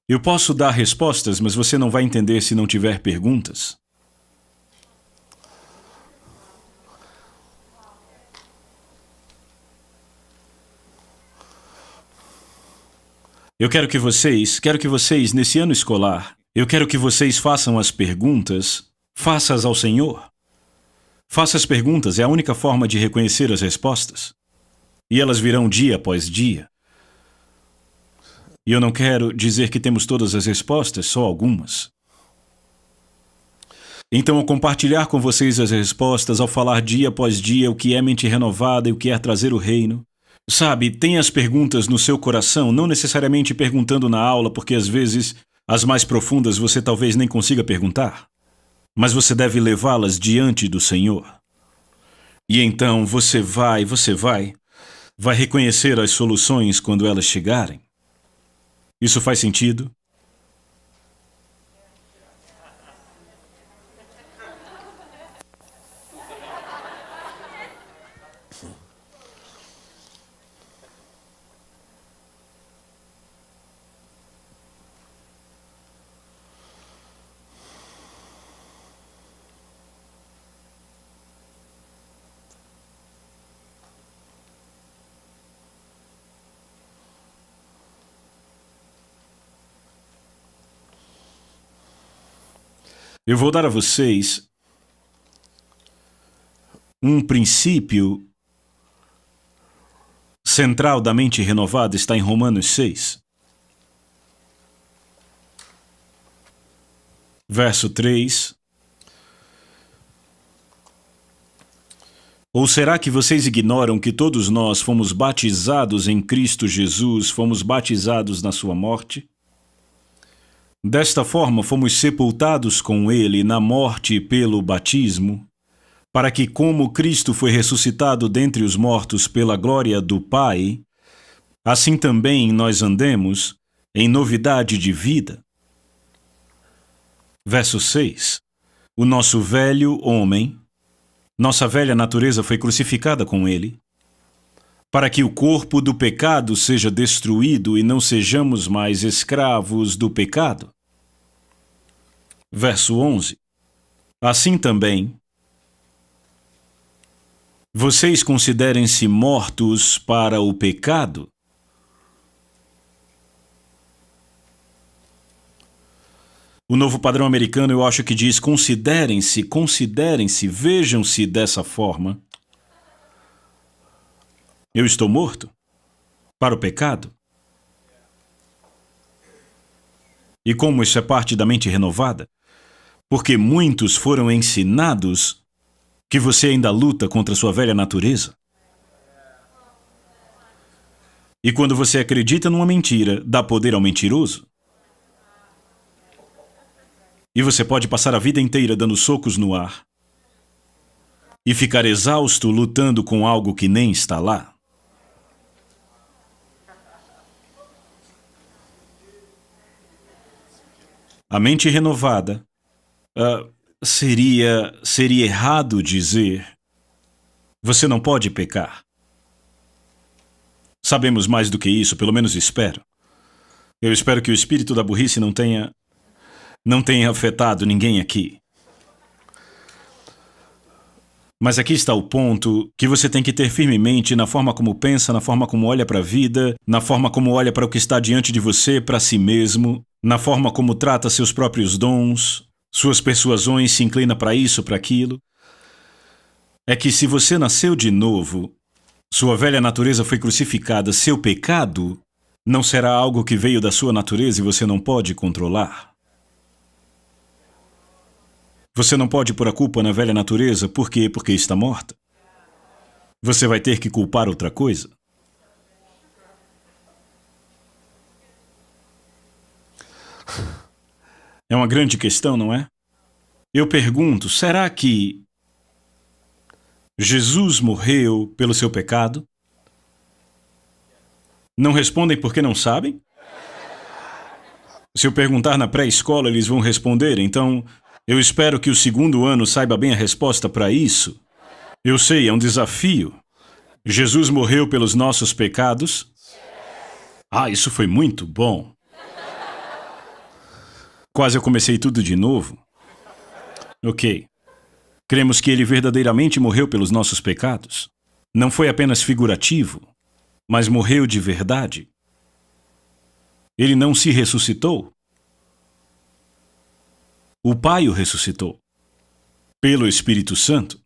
eu posso dar respostas, mas você não vai entender se não tiver perguntas. Eu quero que vocês, nesse ano escolar, eu quero que vocês façam as perguntas, faça-as ao Senhor. Faça as perguntas, é a única forma de reconhecer as respostas. E elas virão dia após dia. E eu não quero dizer que temos todas as respostas, só algumas. Então, ao compartilhar com vocês as respostas, ao falar dia após dia o que é mente renovada e o que é trazer o reino, sabe, tenha as perguntas no seu coração, não necessariamente perguntando na aula, porque às vezes as mais profundas você talvez nem consiga perguntar, mas você deve levá-las diante do Senhor. E então você vai reconhecer as soluções quando elas chegarem. Isso faz sentido? Eu vou dar a vocês um princípio central da mente renovada, está em Romanos 6. Verso 3. Ou será que vocês ignoram que todos nós fomos batizados em Cristo Jesus, fomos batizados na sua morte? Desta forma, fomos sepultados com Ele na morte pelo batismo, para que, como Cristo foi ressuscitado dentre os mortos pela glória do Pai, assim também nós andemos em novidade de vida. Verso 6. O nosso velho homem, nossa velha natureza foi crucificada com Ele, para que o corpo do pecado seja destruído e não sejamos mais escravos do pecado. Verso 11. Assim também, vocês considerem-se mortos para o pecado. O Novo Padrão Americano eu acho que diz considerem-se, vejam-se dessa forma. Eu estou morto para o pecado. E como isso é parte da mente renovada? Porque muitos foram ensinados que você ainda luta contra sua velha natureza. E quando você acredita numa mentira, dá poder ao mentiroso. E você pode passar a vida inteira dando socos no ar e ficar exausto lutando com algo que nem está lá. A mente renovada, seria errado dizer, você não pode pecar. Sabemos mais do que isso, pelo menos espero. Eu espero que o espírito da burrice não tenha afetado ninguém aqui. Mas aqui está o ponto que você tem que ter firmemente na forma como pensa, na forma como olha para a vida, na forma como olha para o que está diante de você, para si mesmo, na forma como trata seus próprios dons, suas persuasões, se inclina para isso, para aquilo. É que se você nasceu de novo, sua velha natureza foi crucificada, seu pecado não será algo que veio da sua natureza e você não pode controlar. Você não pode pôr a culpa na velha natureza, por quê? Porque está morta. Você vai ter que culpar outra coisa. É uma grande questão, não é? Eu pergunto, será que Jesus morreu pelo seu pecado? Não respondem porque não sabem? Se eu perguntar na pré-escola, eles vão responder, então eu espero que o segundo ano saiba bem a resposta para isso. Eu sei, é um desafio. Jesus morreu pelos nossos pecados? Ah, isso foi muito bom. Quase eu comecei tudo de novo. Ok. Cremos que ele verdadeiramente morreu pelos nossos pecados. Não foi apenas figurativo, mas morreu de verdade. Ele não se ressuscitou. O Pai o ressuscitou. Pelo Espírito Santo.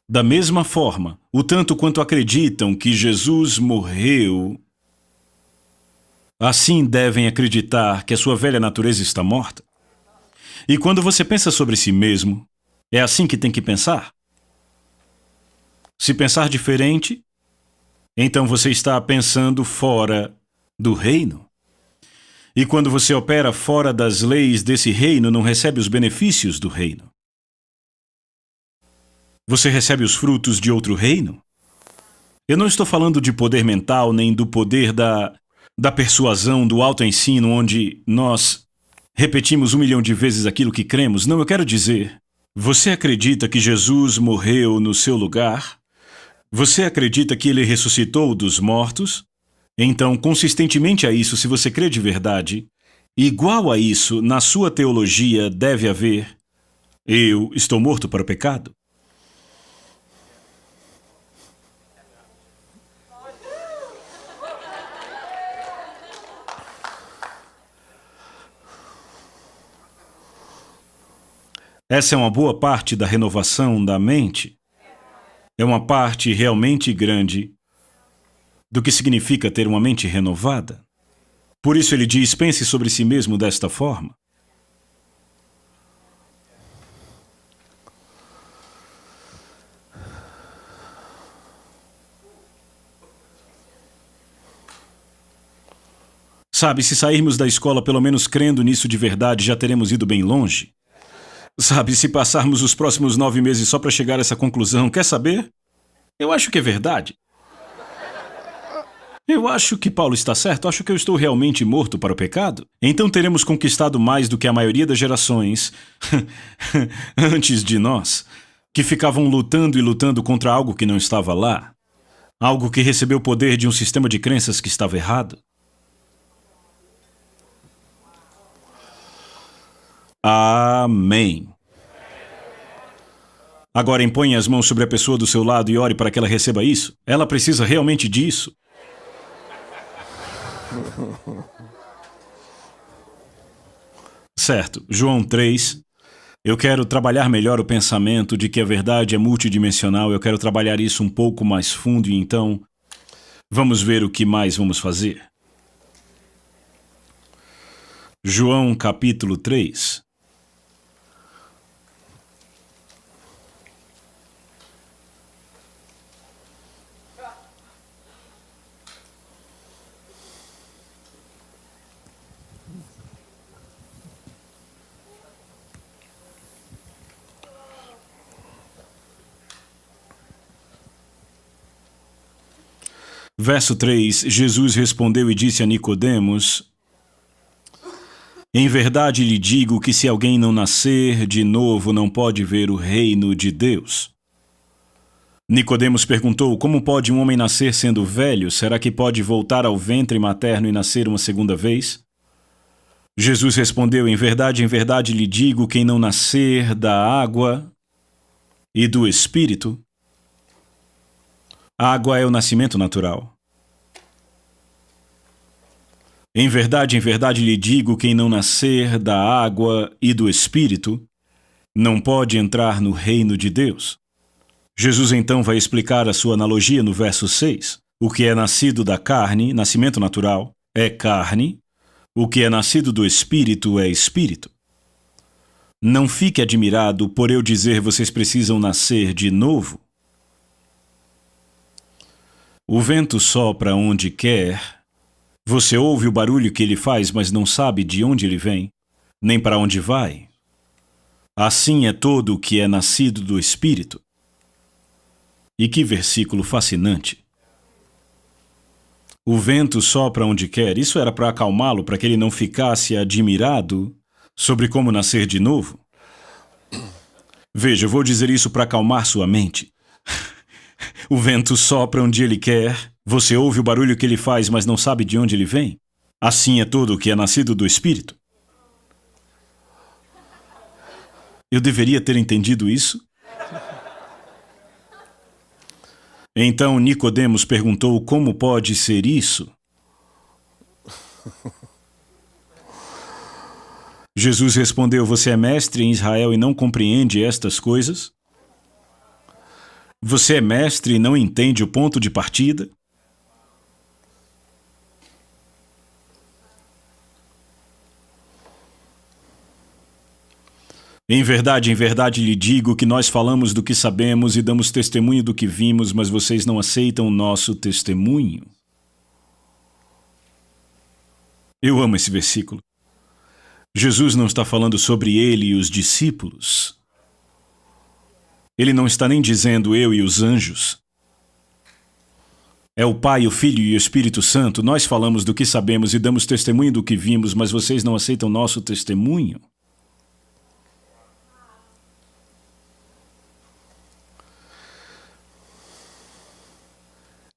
Da mesma forma, o tanto quanto acreditam que Jesus morreu, assim devem acreditar que a sua velha natureza está morta. E quando você pensa sobre si mesmo, é assim que tem que pensar. Se pensar diferente, então você está pensando fora do reino. E quando você opera fora das leis desse reino, não recebe os benefícios do reino. Você recebe os frutos de outro reino? Eu não estou falando de poder mental, nem do poder da persuasão, do autoensino, onde nós repetimos 1 milhão de vezes aquilo que cremos. Não, eu quero dizer, você acredita que Jesus morreu no seu lugar? Você acredita que ele ressuscitou dos mortos? Então, consistentemente a isso, se você crê de verdade, igual a isso, na sua teologia deve haver: eu estou morto para o pecado. Essa é uma boa parte da renovação da mente. É uma parte realmente grande do que significa ter uma mente renovada. Por isso ele diz, pense sobre si mesmo desta forma. Sabe, se sairmos da escola pelo menos crendo nisso de verdade, já teremos ido bem longe. Sabe, se passarmos os próximos 9 meses só para chegar a essa conclusão, quer saber? Eu acho que é verdade. Eu acho que Paulo está certo, acho que eu estou realmente morto para o pecado. Então teremos conquistado mais do que a maioria das gerações antes de nós, que ficavam lutando e lutando contra algo que não estava lá. Algo que recebeu o poder de um sistema de crenças que estava errado. Amém. Agora imponha as mãos sobre a pessoa do seu lado e ore para que ela receba isso. Ela precisa realmente disso. Certo, João 3. Eu quero trabalhar melhor o pensamento de que a verdade é multidimensional. Eu quero trabalhar isso um pouco mais fundo e então vamos ver o que mais vamos fazer. João capítulo 3. Verso 3, Jesus respondeu e disse a Nicodemos: Em verdade lhe digo que se alguém não nascer de novo, não pode ver o reino de Deus. Nicodemos perguntou: Como pode um homem nascer sendo velho? Será que pode voltar ao ventre materno e nascer uma segunda vez? Jesus respondeu: em verdade lhe digo, quem não nascer da água e do Espírito. A água é o nascimento natural. Em verdade lhe digo, quem não nascer da água e do Espírito não pode entrar no reino de Deus. Jesus então vai explicar a sua analogia no verso 6. O que é nascido da carne, nascimento natural, é carne. O que é nascido do Espírito é Espírito. Não fique admirado por eu dizer vocês precisam nascer de novo. O vento sopra onde quer. Você ouve o barulho que ele faz, mas não sabe de onde ele vem, nem para onde vai. Assim é todo o que é nascido do Espírito. E que versículo fascinante. O vento sopra onde quer. Isso era para acalmá-lo, para que ele não ficasse admirado sobre como nascer de novo. Veja, eu vou dizer isso para acalmar sua mente. O vento sopra onde ele quer. Você ouve o barulho que ele faz, mas não sabe de onde ele vem. Assim é todo o que é nascido do Espírito. Eu deveria ter entendido isso? Então Nicodemos perguntou: como pode ser isso? Jesus respondeu: você é mestre em Israel e não compreende estas coisas? Você é mestre e não entende o ponto de partida? Em verdade lhe digo que nós falamos do que sabemos e damos testemunho do que vimos, mas vocês não aceitam o nosso testemunho. Eu amo esse versículo. Jesus não está falando sobre ele e os discípulos. Ele não está nem dizendo eu e os anjos. É o Pai, o Filho e o Espírito Santo. Nós falamos do que sabemos e damos testemunho do que vimos, mas vocês não aceitam o nosso testemunho.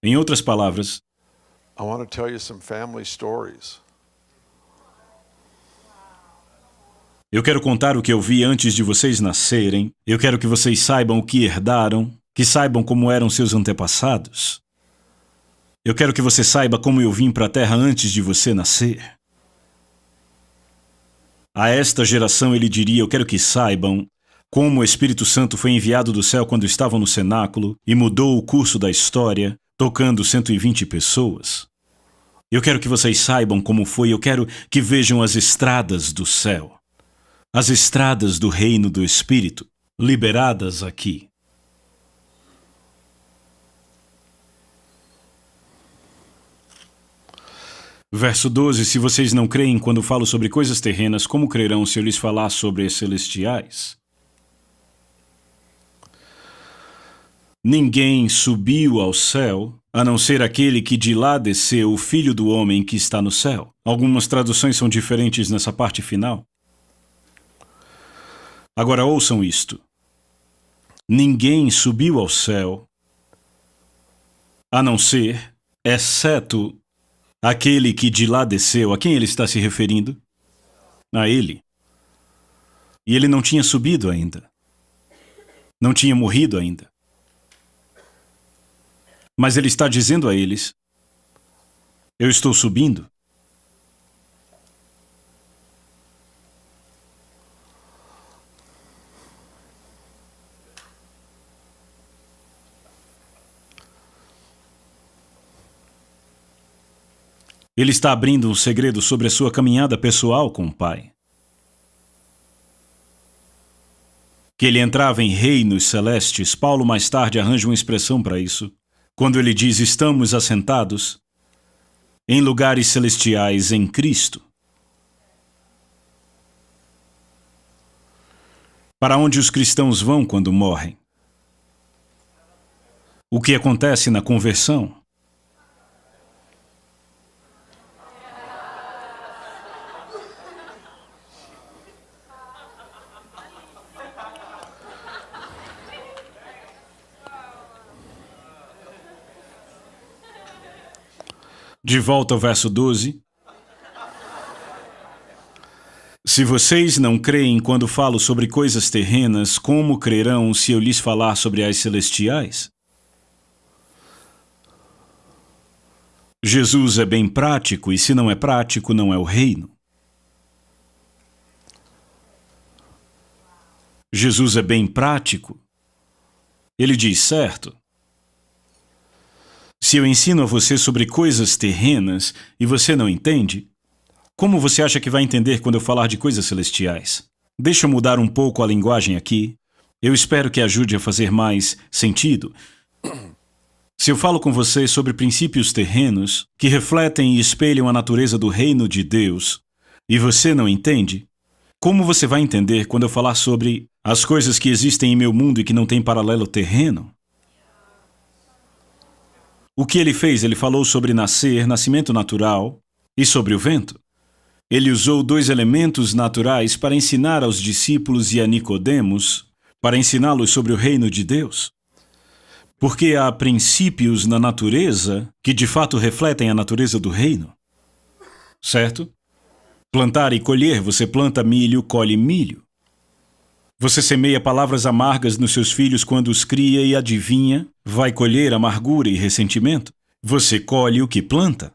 Em outras palavras, I want to tell you some family stories. eu quero contar o que eu vi antes de vocês nascerem. Eu quero que vocês saibam o que herdaram, que saibam como eram seus antepassados. Eu quero que você saiba como eu vim para a Terra antes de você nascer. A esta geração ele diria: eu quero que saibam como o Espírito Santo foi enviado do céu quando estavam no cenáculo e mudou o curso da história, tocando 120 pessoas. Eu quero que vocês saibam como foi. Eu quero que vejam as estradas do céu. As estradas do reino do Espírito, liberadas aqui. Verso 12, se vocês não creem quando falo sobre coisas terrenas, como crerão se eu lhes falar sobre as celestiais? Ninguém subiu ao céu, a não ser aquele que de lá desceu, o Filho do Homem que está no céu. Algumas traduções são diferentes nessa parte final. Agora ouçam isto. Ninguém subiu ao céu, a não ser, exceto aquele que de lá desceu. A quem ele está se referindo? A ele. E ele não tinha subido ainda. Não tinha morrido ainda. Mas ele está dizendo a eles: eu estou subindo. Ele está abrindo um segredo sobre a sua caminhada pessoal com o Pai. Que ele entrava em reinos celestes. Paulo mais tarde arranja uma expressão para isso, quando ele diz: estamos assentados em lugares celestiais em Cristo. Para onde os cristãos vão quando morrem? O que acontece na conversão? De volta ao verso 12. Se vocês não creem quando falo sobre coisas terrenas, como crerão se eu lhes falar sobre as celestiais? Jesus é bem prático, e se não é prático, não é o reino. Jesus é bem prático. Ele diz, certo, se eu ensino a você sobre coisas terrenas e você não entende, como você acha que vai entender quando eu falar de coisas celestiais? Deixa eu mudar um pouco a linguagem aqui. Eu espero que ajude a fazer mais sentido. Se eu falo com você sobre princípios terrenos que refletem e espelham a natureza do reino de Deus, e você não entende, como você vai entender quando eu falar sobre as coisas que existem em meu mundo e que não têm paralelo terreno? O que ele fez? Ele falou sobre nascer, nascimento natural, e sobre o vento. Ele usou dois elementos naturais para ensinar aos discípulos e a Nicodemos, para ensiná-los sobre o reino de Deus. Porque há princípios na natureza que de fato refletem a natureza do reino. Certo? Plantar e colher, você planta milho, colhe milho. Você semeia palavras amargas nos seus filhos quando os cria e adivinha, vai colher amargura e ressentimento. Você colhe o que planta.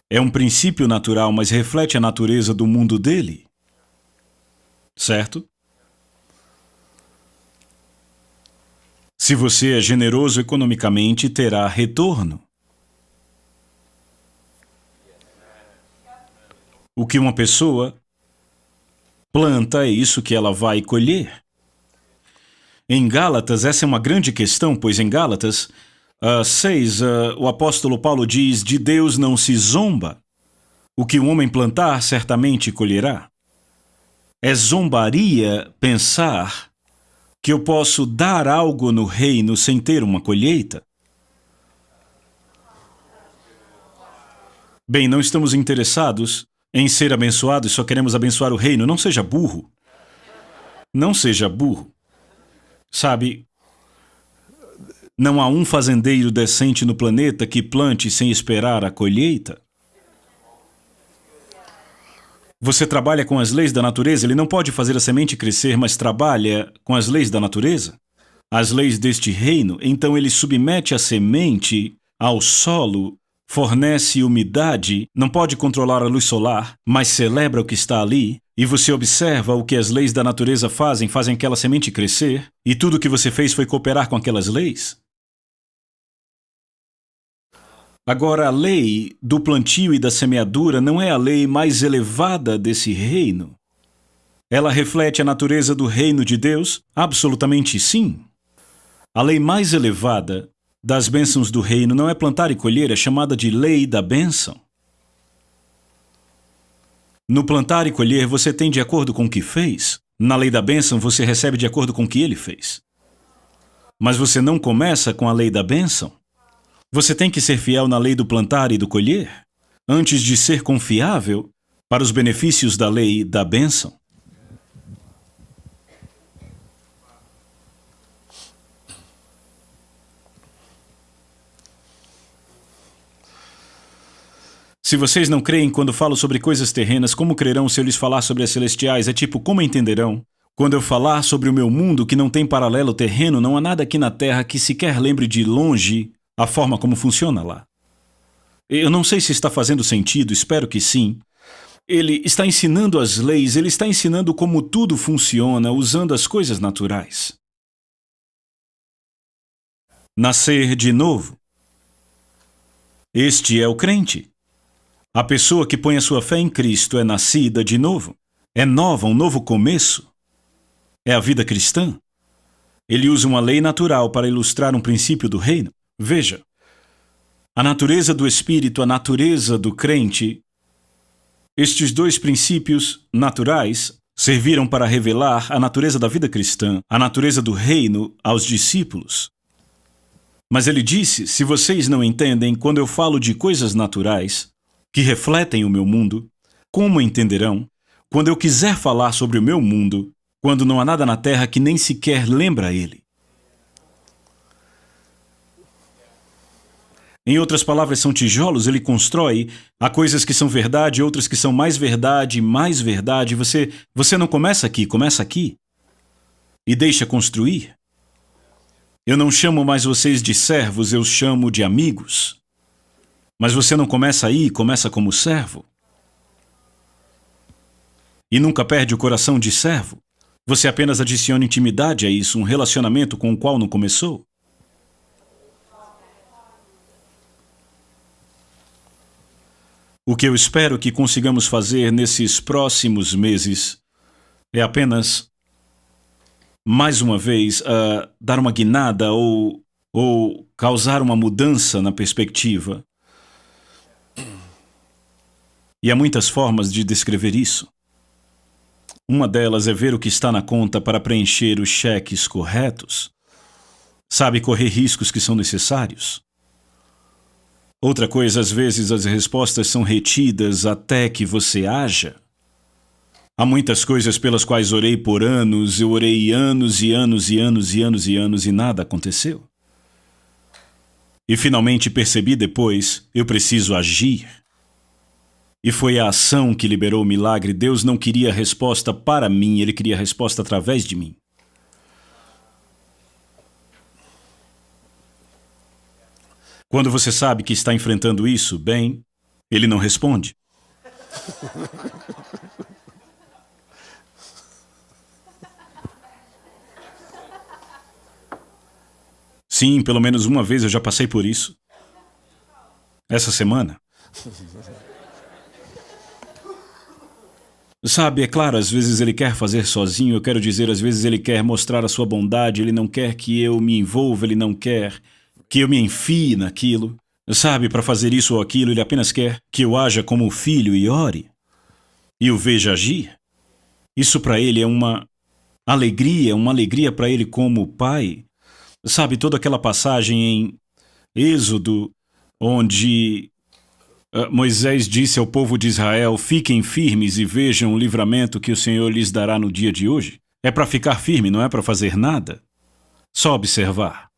É um princípio natural, mas reflete a natureza do mundo dele. Certo? Se você é generoso economicamente, terá retorno. O que uma pessoa planta é isso que ela vai colher. Em Gálatas, essa é uma grande questão, pois em Gálatas 6, o apóstolo Paulo diz, de Deus não se zomba. O que um homem plantar, certamente colherá. É zombaria pensar que eu posso dar algo no reino sem ter uma colheita. Bem, não estamos interessados em ser abençoados, só queremos abençoar o reino. Não seja burro. Não seja burro. Sabe, não há um fazendeiro decente no planeta que plante sem esperar a colheita. Você trabalha com as leis da natureza, ele não pode fazer a semente crescer, mas trabalha com as leis da natureza, as leis deste reino, então ele submete a semente ao solo, fornece umidade, não pode controlar a luz solar, mas celebra o que está ali, e você observa o que as leis da natureza fazem aquela semente crescer, e tudo o que você fez foi cooperar com aquelas leis. Agora, a lei do plantio e da semeadura não é a lei mais elevada desse reino. Ela reflete a natureza do reino de Deus? Absolutamente sim. A lei mais elevada das bênçãos do reino não é plantar e colher, é chamada de lei da bênção. No plantar e colher, você tem de acordo com o que fez. Na lei da bênção, você recebe de acordo com o que ele fez. Mas você não começa com a lei da bênção. Você tem que ser fiel na lei do plantar e do colher, antes de ser confiável para os benefícios da lei da bênção. Se vocês não creem quando falo sobre coisas terrenas, como crerão se eu lhes falar sobre as celestiais? É tipo, como entenderão? Quando eu falar sobre o meu mundo que não tem paralelo terreno, não há nada aqui na Terra que sequer lembre de longe a forma como funciona lá. Eu não sei se está fazendo sentido, espero que sim. Ele está ensinando as leis, ele está ensinando como tudo funciona usando as coisas naturais. Nascer de novo. Este é o crente. A pessoa que põe a sua fé em Cristo é nascida de novo. É nova, um novo começo. É a vida cristã. Ele usa uma lei natural para ilustrar um princípio do reino. Veja, a natureza do Espírito, a natureza do crente, estes dois princípios naturais serviram para revelar a natureza da vida cristã, a natureza do reino aos discípulos. Mas ele disse, se vocês não entendem quando eu falo de coisas naturais, que refletem o meu mundo, como entenderão quando eu quiser falar sobre o meu mundo, quando não há nada na terra que nem sequer lembra ele? Em outras palavras, são tijolos, ele constrói. Há coisas que são verdade, outras que são mais verdade, mais verdade. Você não começa aqui e deixa construir. Eu não chamo mais vocês de servos, eu chamo de amigos. Mas você não começa aí, começa como servo. E nunca perde o coração de servo. Você apenas adiciona intimidade a isso, um relacionamento com o qual não começou. O que eu espero que consigamos fazer nesses próximos meses é apenas, mais uma vez, dar uma guinada ou causar uma mudança na perspectiva. E há muitas formas de descrever isso. Uma delas é ver o que está na conta para preencher os cheques corretos. Sabe, correr riscos que são necessários. Outra coisa, às vezes as respostas são retidas até que você haja. Há muitas coisas pelas quais orei por anos, eu orei anos e anos e anos e anos e anos e nada aconteceu. E finalmente percebi depois, eu preciso agir. E foi a ação que liberou o milagre. Deus não queria a resposta para mim, Ele queria a resposta através de mim. Quando você sabe que está enfrentando isso, bem, Ele não responde. Sim, pelo menos uma vez eu já passei por isso. Essa semana. Sabe, é claro, às vezes ele quer fazer sozinho, eu quero dizer, às vezes ele quer mostrar a sua bondade, ele não quer que eu me envolva, ele não quer que eu me enfie naquilo. Sabe, para fazer isso ou aquilo, ele apenas quer que eu haja como filho e ore. E o veja agir. Isso para ele é uma alegria para ele como pai. Sabe, toda aquela passagem em Êxodo, onde Moisés disse ao povo de Israel, fiquem firmes e vejam o livramento que o Senhor lhes dará no dia de hoje. É para ficar firme, não é para fazer nada. Só observar.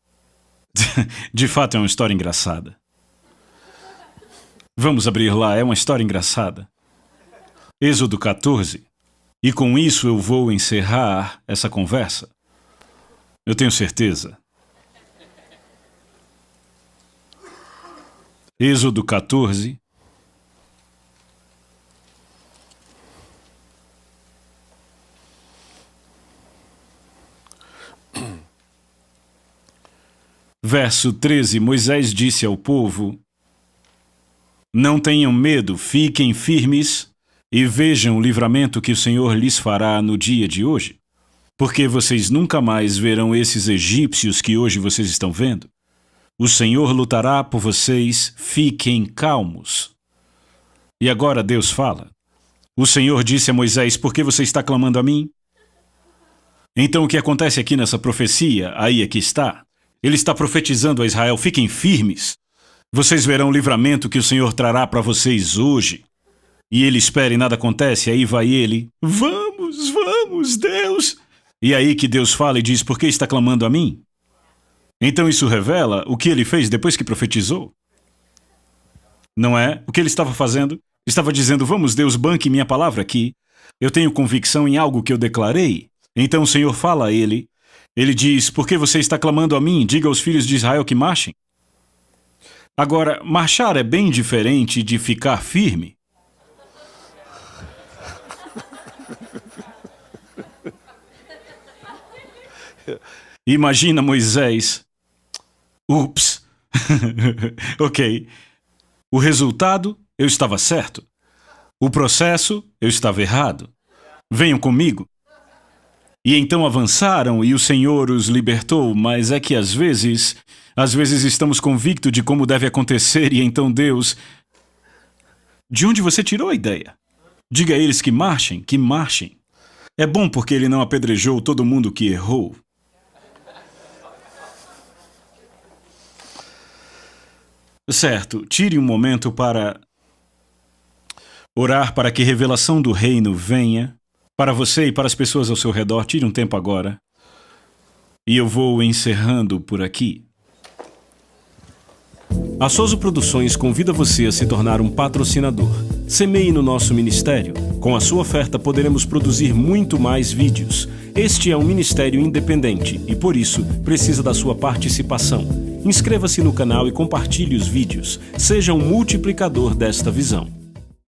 De fato é uma história engraçada. Vamos abrir lá, é uma história engraçada. Êxodo 14. E com isso eu vou encerrar essa conversa. Eu tenho certeza. Êxodo 14. Verso 13, Moisés disse ao povo, não tenham medo, fiquem firmes e vejam o livramento que o Senhor lhes fará no dia de hoje, porque vocês nunca mais verão esses egípcios que hoje vocês estão vendo. O Senhor lutará por vocês, fiquem calmos. E agora Deus fala. O Senhor disse a Moisés, por que você está clamando a mim? Então o que acontece aqui nessa profecia, aí é que está. Ele está profetizando a Israel, fiquem firmes. Vocês verão o livramento que o Senhor trará para vocês hoje. E ele espera e nada acontece, aí vai ele, vamos, Deus. E aí que Deus fala e diz, por que está clamando a mim? Então isso revela o que ele fez depois que profetizou. Não é? O que ele estava fazendo? Estava dizendo, vamos Deus, banque minha palavra aqui. Eu tenho convicção em algo que eu declarei. Então o Senhor fala a ele. Ele diz, por que você está clamando a mim? Diga aos filhos de Israel que marchem. Agora, marchar é bem diferente de ficar firme. Imagina Moisés. Ups. Ok. O resultado, eu estava certo. O processo, eu estava errado. Venham comigo. E então avançaram e o Senhor os libertou, mas é que às vezes estamos convictos de como deve acontecer e então Deus... De onde você tirou a ideia? Diga a eles que marchem, que marchem. É bom porque ele não apedrejou todo mundo que errou. Certo, tire um momento para orar para que a revelação do reino venha para você e para as pessoas ao seu redor. Tire um tempo agora. E eu vou encerrando por aqui. A Souza Produções convida você a se tornar um patrocinador. Semeie no nosso ministério. Com a sua oferta poderemos produzir muito mais vídeos. Este é um ministério independente e, por isso, precisa da sua participação. Inscreva-se no canal e compartilhe os vídeos. Seja um multiplicador desta visão.